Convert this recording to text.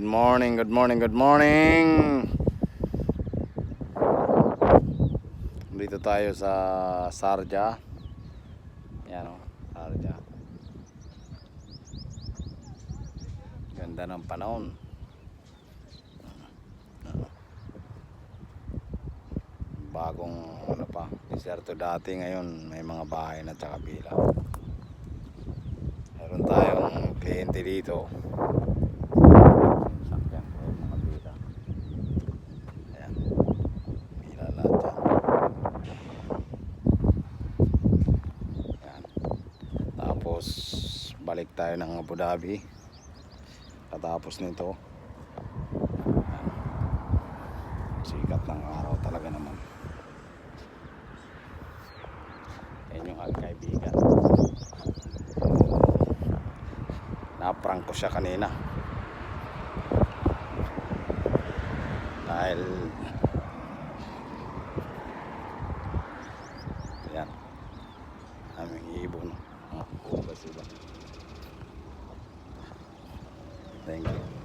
Good morning, good morning, good morning. Dito tayo sa Sarja. Yan o, Sarja. Ganda ng panahon. Bagong ano pa, deserto dati, ngayon may mga bahay na tsaka pila. Meron tayong kliyente dito. Sakyan ko yung mga pila. Ayan, pila lahat yan. Ayan. Tapos balik tayo ng Abu Dhabi katapos nito. Sikat ng araw talaga naman. Yan yung aking kaibigan. Naprank ko siya kanina dahil yan aming ibon. Sila. Thank you.